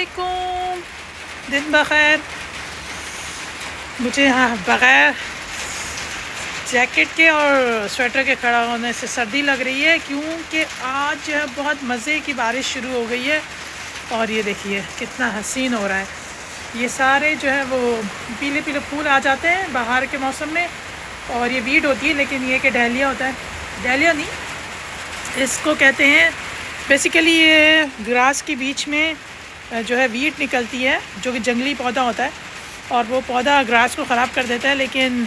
वालेकुम, दिन बखैर। मुझे यहाँ बगैर जैकेट के और स्वेटर के खड़ा होने से सर्दी लग रही है, क्योंकि आज जो है बहुत मज़े की बारिश शुरू हो गई है। और ये देखिए कितना हसीन हो रहा है। ये सारे जो है वो पीले पीले फूल आ जाते हैं बाहर के मौसम में, और ये वीड होती है, लेकिन ये कि डहलिया होता है। डहलिया नहीं, इसको कहते हैं बेसिकली, ये ग्रास के बीच में जो है वीड निकलती है, जो कि जंगली पौधा होता है, और वो पौधा ग्रास को ख़राब कर देता है। लेकिन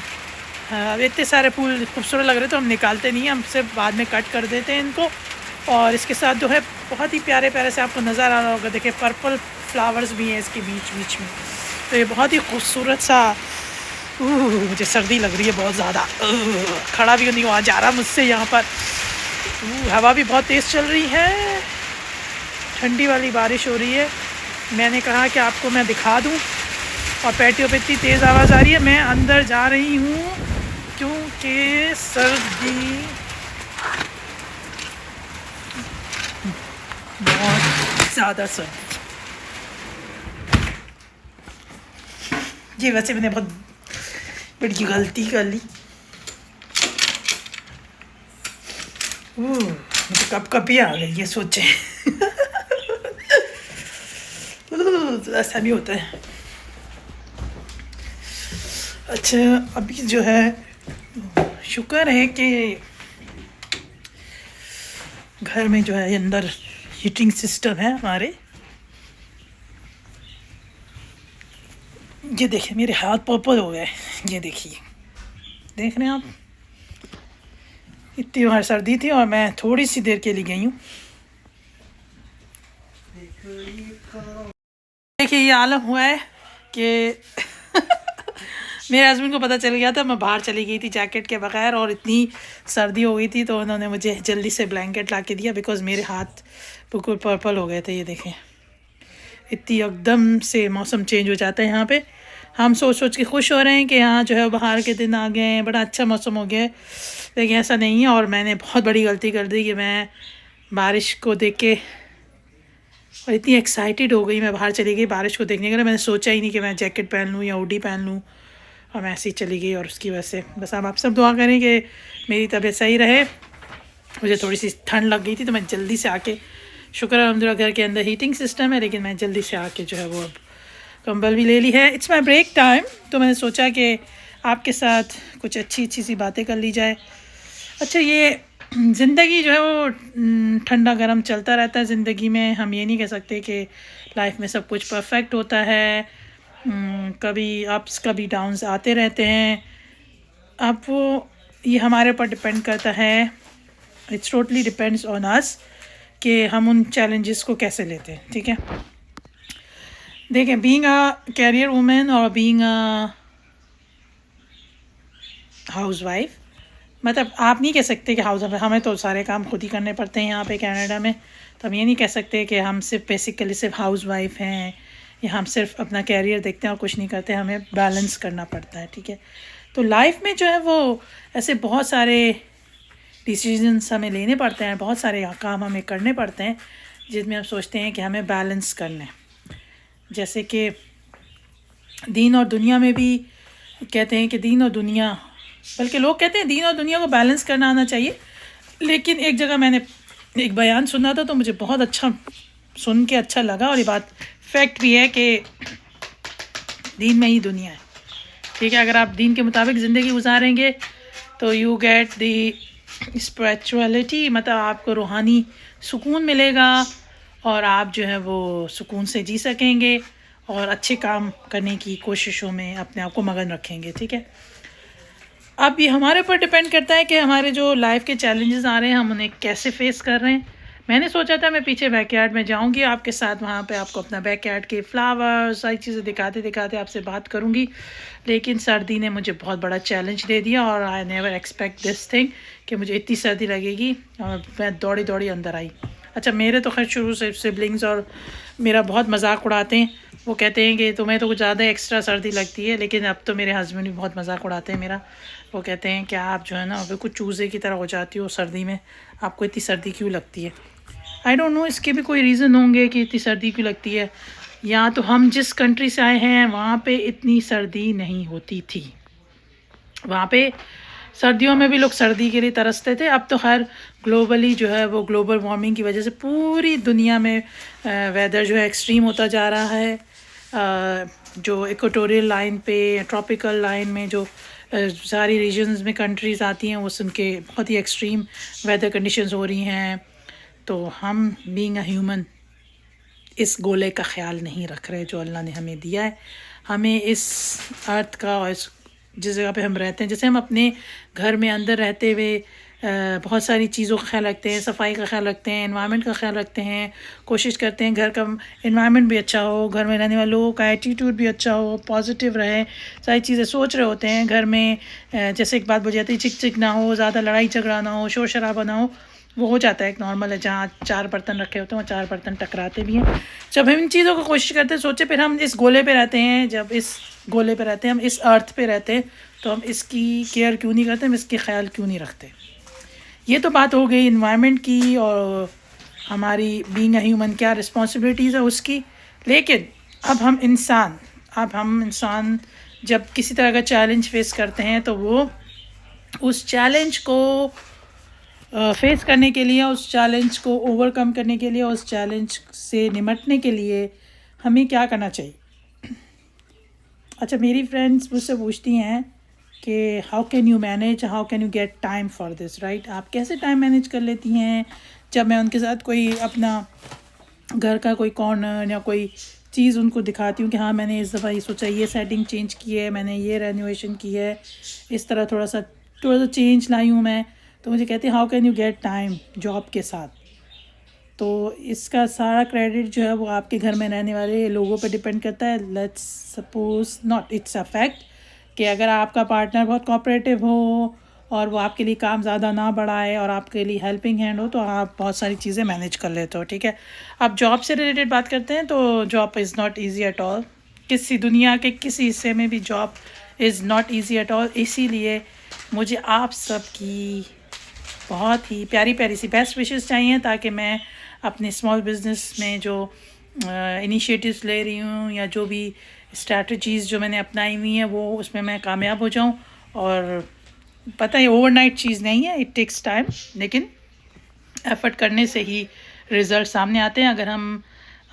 इतने सारे फूल खूबसूरत लग रहे तो हम निकालते नहीं हैं, हम सिर्फ बाद में कट कर देते हैं इनको। और इसके साथ जो है बहुत ही प्यारे प्यारे से आपको नज़र आ रहा होगा, देखिए पर्पल फ्लावर्स भी हैं इसके बीच बीच में। तो ये बहुत ही खूबसूरत सा, मुझे सर्दी लग रही है बहुत ज़्यादा, खड़ा भी नहीं हुआ जा रहा मुझसे यहाँ पर। हवा भी बहुत तेज़ चल रही है, ठंडी वाली बारिश हो रही है। मैंने कहा कि आपको मैं दिखा दूँ, और पैटियों पे इतनी तेज़ आवाज़ आ रही है। मैं अंदर जा रही हूँ क्योंकि सर्दी बहुत ज़्यादा सर्दी। ये वैसे मैंने बहुत बड़ी गलती कर ली। मुझे कब कब ही आ गई ये सोचे। ऐसा भी होता है। अच्छा, अभी जो है शुक्र है कि घर में जो है अंदर हीटिंग सिस्टम है हमारे। ये देखिए मेरे हाथ पर्पल हो गए, ये देखिए, देख रहे हैं आप। इतनी बार सर्दी थी और मैं थोड़ी सी देर के लिए गई हूँ। देखिए ये आलम हुआ है कि मेरे हस्बैंड को पता चल गया था मैं बाहर चली गई थी जैकेट के बगैर, और इतनी सर्दी हो गई थी तो उन्होंने मुझे जल्दी से ब्लैंकेट ला के दिया, बिकॉज़ मेरे हाथ बिल्कुल पर्पल हो गए थे। ये देखें, इतनी एकदम से मौसम चेंज हो जाता है यहाँ पे। हम सोच सोच के खुश हो रहे हैं कि यहाँ जो है बाहर के दिन आ गए हैं, बड़ा अच्छा मौसम हो गया है, लेकिन ऐसा नहीं है। और मैंने बहुत बड़ी गलती कर दी कि मैं बारिश को देख के और इतनी एक्साइटेड हो गई, मैं बाहर चली गई बारिश को देखने के लिए। मैंने सोचा ही नहीं कि मैं जैकेट पहन लूँ या हुडी पहन लूँ, और मैं ऐसे ही चली गई। और उसकी वजह से बस आप सब दुआ करें कि मेरी तबीयत सही रहे। मुझे थोड़ी सी ठंड लग गई थी तो मैं जल्दी से आके, शुक्र अल्हम्दुलिल्लाह घर के अंदर हीटिंग सिस्टम है, लेकिन मैं जल्दी से आके जो है वो अब कंबल भी ले ली है। इट्स माई ब्रेक टाइम, तो मैंने सोचा कि आपके साथ कुछ अच्छी अच्छी सी बातें कर ली जाए। अच्छा, ये ज़िंदगी जो है वो ठंडा गर्म चलता रहता है ज़िंदगी में। हम ये नहीं कह सकते कि लाइफ में सब कुछ परफेक्ट होता है। कभी अप्स कभी डाउन्स आते रहते हैं। अब वो ये हमारे ऊपर डिपेंड करता है, it's totally depends on us कि हम उन चैलेंजेस को कैसे लेते हैं। ठीक है, देखें, बीइंग अ कैरियर वुमेन और बीइंग अ हाउसवाइफ, मतलब आप नहीं कह सकते कि हमें तो सारे काम खुद ही करने पड़ते हैं यहाँ पे कनाडा में। तो हम ये नहीं कह सकते कि हम सिर्फ बेसिकली सिर्फ हाउसवाइफ हैं या हम सिर्फ अपना कैरियर देखते हैं और कुछ नहीं करते। हमें बैलेंस करना पड़ता है। ठीक है, तो लाइफ में जो है वो ऐसे बहुत सारे डिसीजंस हमें लेने पड़ते हैं, बहुत सारे काम हमें करने पड़ते हैं जिसमें हम सोचते हैं कि हमें बैलेंस करना है। जैसे कि दीन और दुनिया में भी कहते हैं कि दीन और दुनिया, बल्कि लोग कहते हैं दीन और दुनिया को बैलेंस करना आना चाहिए। लेकिन एक जगह मैंने एक बयान सुना था तो मुझे बहुत अच्छा सुन के अच्छा लगा, और ये बात फैक्ट भी है कि दीन में ही दुनिया है। ठीक है, अगर आप दीन के मुताबिक ज़िंदगी गुजारेंगे तो यू गेट दी स्पिरिचुअलिटी, मतलब आपको रूहानी सुकून मिलेगा और आप जो है वो सुकून से जी सकेंगे और अच्छे काम करने की कोशिशों में अपने आप को मगन रखेंगे। ठीक है, अब ये हमारे ऊपर डिपेंड करता है कि हमारे जो लाइफ के चैलेंजेस आ रहे हैं हम उन्हें कैसे फेस कर रहे हैं। मैंने सोचा था मैं पीछे बैकयार्ड में जाऊंगी आपके साथ, वहाँ पे आपको अपना बैकयार्ड के फ्लावर्स सारी चीज़ें दिखाते दिखाते आपसे बात करूँगी, लेकिन सर्दी ने मुझे बहुत बड़ा चैलेंज दे दिया और I never expect this thing कि मुझे इतनी सर्दी लगेगी, और मैं दौड़ी दौड़ी अंदर आई। अच्छा, मेरे तो खैर शुरू से सिबलिंग्स और मेरा बहुत मजाक उड़ाते हैं। वो कहते हैं कि तुम्हें तो कुछ ज़्यादा एक्स्ट्रा सर्दी लगती है, लेकिन अब तो मेरे हस्बैंड भी बहुत मजाक उड़ाते हैं मेरा। वो कहते हैं कि आप जो है ना अभी कुछ चूज़े की तरह हो जाती हो सर्दी में, आपको इतनी सर्दी क्यों लगती है। आई डोंट नो, इसके भी कोई रीज़न होंगे कि इतनी सर्दी क्यों लगती है। या तो हम जिस कंट्री से आए हैं वहाँ पे इतनी सर्दी नहीं होती थी, वहाँ पे सर्दियों में भी लोग सर्दी के लिए तरसते थे। अब तो खैर ग्लोबली जो है वो ग्लोबल वार्मिंग की वजह से पूरी दुनिया में वेदर जो है एक्सट्रीम होता जा रहा है। जो इक्वेटोरियल लाइन पे, ट्रॉपिकल लाइन में जो सारी रीजन्स में कंट्रीज़ आती हैं, वो उनके बहुत ही एक्सट्रीम वेदर कंडीशंस हो रही हैं। तो हम बीइंग अ ह्यूमन इस गोले का ख्याल नहीं रख रहे जो अल्लाह ने हमें दिया है। हमें इस अर्थ का और इस जिस जगह पे हम रहते हैं, जैसे हम अपने घर में अंदर रहते हुए बहुत सारी चीज़ों का ख्याल रखते हैं, सफाई का ख्याल रखते हैं, एनवायरनमेंट का ख्याल रखते हैं, कोशिश करते हैं घर का एनवायरनमेंट भी अच्छा हो, घर में रहने वाले लोगों का एटीट्यूड भी अच्छा हो, पॉजिटिव रहे, सारी चीज़ें सोच रहे होते हैं घर में। जैसे एक बात बोली जाती है, चिक चिक ना हो, ज़्यादा लड़ाई झगड़ा ना हो, शोर शराबा ना हो, वो हो जाता है एक नॉर्मल है। जहाँ 4 बर्तन रखे होते हैं वो 4 बर्तन टकराते भी हैं। जब हम इन चीज़ों को कोशिश करते हैं, सोचे फिर हम इस गोले पे रहते हैं, जब इस गोले पे रहते हैं, हम इस अर्थ पे रहते हैं, तो हम इसकी केयर क्यों नहीं करते, हम इसके ख्याल क्यों नहीं रखते। ये तो बात हो गई इन्वायरमेंट की और हमारी बीइंग अ ह्यूमन क्या रिस्पॉन्सिबिलिटीज़ है उसकी। लेकिन अब हम इंसान जब किसी तरह का चैलेंज फेस करते हैं, तो वो उस चैलेंज को फेस करने के लिए, उस चैलेंज को ओवरकम करने के लिए, उस चैलेंज से निपटने के लिए हमें क्या करना चाहिए। अच्छा, मेरी फ्रेंड्स मुझसे पूछती हैं कि how can you manage, how can you get time for this, right. आप कैसे टाइम मैनेज कर लेती हैं। जब मैं उनके साथ कोई अपना घर का कोई कॉर्नर या कोई चीज़ उनको दिखाती हूँ कि हाँ मैंने इस दफ़ा ये सोचा, ये सेटिंग चेंज की है, मैंने ये रेनोवेशन की है, इस तरह थोड़ा सा चेंज लाई हूँ मैं, तो मुझे कहती है how can you get time job के साथ। तो इसका सारा क्रेडिट जो है वो आपके घर में रहने वाले लोगों पर डिपेंड करता है। Let's suppose not, it's a fact कि अगर आपका पार्टनर बहुत कोऑपरेटिव हो और वो आपके लिए काम ज़्यादा ना बढ़ाए और आपके लिए हेल्पिंग हैंड हो, तो आप बहुत सारी चीज़ें मैनेज कर लेते हो, ठीक है। अब जॉब से रिलेटेड बात करते हैं, तो job is not easy at all. किसी दुनिया के किसी हिस्से में भी job is not easy at all. इसीलिए मुझे आप सब की बहुत ही प्यारी प्यारी सी बेस्ट विशेस चाहिए, ताकि मैं अपने स्मॉल बिज़नेस में जो इनिशिएटिव्स ले रही हूँ या जो भी स्ट्रैटेजीज़ जो मैंने अपनाई हुई हैं, वो उसमें मैं कामयाब हो जाऊँ। और पता है ओवरनाइट चीज़ नहीं है, इट टेक्स टाइम, लेकिन एफ़र्ट करने से ही रिज़ल्ट सामने आते हैं। अगर हम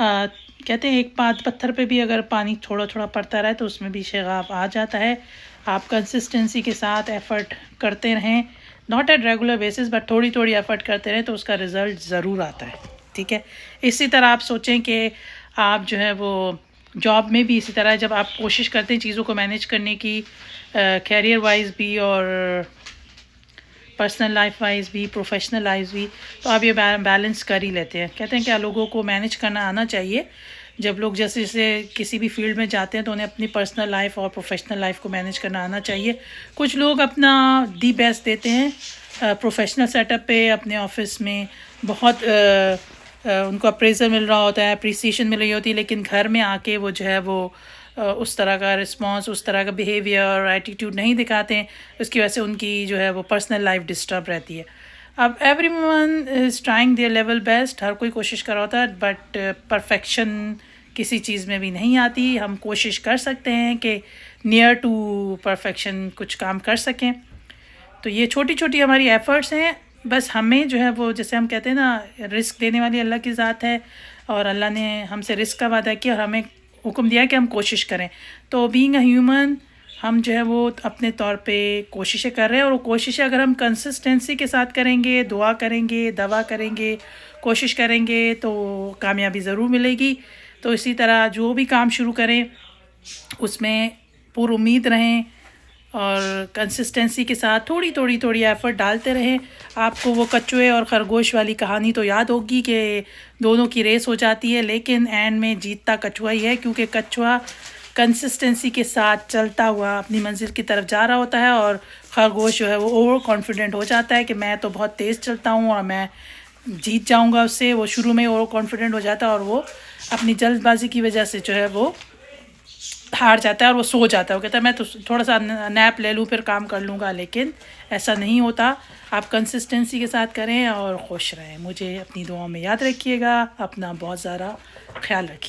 कहते हैं एक पत्थर पे भी अगर पानी थोड़ा थोड़ा पड़ता रहे तो उसमें भी शगाफ आ जाता है। आप कंसिस्टेंसी के साथ एफ़र्ट करते रहें, not at regular basis, but थोड़ी थोड़ी एफ़र्ट करते रहें तो उसका रिज़ल्ट ज़रूर आता है, ठीक है। इसी तरह आप सोचें कि आप जो है वो जॉब में भी इसी तरह जब आप कोशिश करते हैं चीज़ों को मैनेज करने की, कैरियर वाइज भी और पर्सनल लाइफ वाइज भी, प्रोफेशनल लाइफ भी, तो आप ये बैलेंस कर ही लेते हैं। कहते हैं क्या लोगों को मैनेज करना आना चाहिए। जब लोग जैसे जैसे किसी भी फील्ड में जाते हैं तो उन्हें अपनी पर्सनल लाइफ और प्रोफेशनल लाइफ को मैनेज करना आना चाहिए। कुछ लोग अपना दी बेस्ट देते हैं प्रोफेशनल सेटअप पे, अपने ऑफिस में बहुत उनको अप्रेजल मिल रहा होता है, अप्रिसिएशन मिल रही होती है, लेकिन घर में आके वो जो है वो उस तरह का रिस्पॉन्स, उस तरह का बिहेवियर, एटीट्यूड नहीं दिखाते हैं। उसकी वजह से उनकी जो है वो पर्सनल लाइफ डिस्टर्ब रहती है। अब everyone is trying their level best, हर कोई कोशिश कर रहा होता है, बट परफेक्शन किसी चीज़ में भी नहीं आती। हम कोशिश कर सकते हैं कि नियर टू परफेक्शन कुछ काम कर सकें। तो ये छोटी छोटी हमारी एफ़र्ट्स हैं, बस हमें जो है वो, जैसे हम कहते हैं ना, रिस्क देने वाली अल्लाह की ज़ात है और अल्लाह ने हमसे रिस्क का वादा किया और हमें हुक्म दिया कि हम कोशिश करें। तो बीइंग अ ह्यूमन हम जो है वो अपने तौर पे कोशिशें कर रहे हैं, और वो कोशिशें अगर हम कंसिस्टेंसी के साथ करेंगे, दुआ करेंगे, दवा करेंगे, कोशिश करेंगे, तो कामयाबी ज़रूर मिलेगी। तो इसी तरह जो भी काम शुरू करें उसमें पूरी उम्मीद रहें और कंसिस्टेंसी के साथ थोड़ी एफ़र्ट डालते रहें। आपको वो कछुए और खरगोश वाली कहानी तो याद होगी कि दोनों की रेस हो जाती है, लेकिन एंड में जीतता कछुआ ही है, क्योंकि कछुआ कंसिस्टेंसी के साथ चलता हुआ अपनी मंजिल की तरफ जा रहा होता है और खरगोश जो है वो ओवर कॉन्फिडेंट हो जाता है कि मैं तो बहुत तेज़ चलता हूँ और मैं जीत जाऊँगा उससे। वो शुरू में ओवर कॉन्फिडेंट हो जाता है और वो अपनी जल्दबाजी की वजह से जो है वो हार जाता है और वो सो जाता है। वो कहता है मैं तो थोड़ा सा नैप ले लूँ फिर काम कर लूँगा, लेकिन ऐसा नहीं होता। आप कंसिस्टेंसी के साथ करें और खुश रहें। मुझे अपनी दुआओं में याद रखिएगा। अपना बहुत ज़्यादा ख्याल रखिए।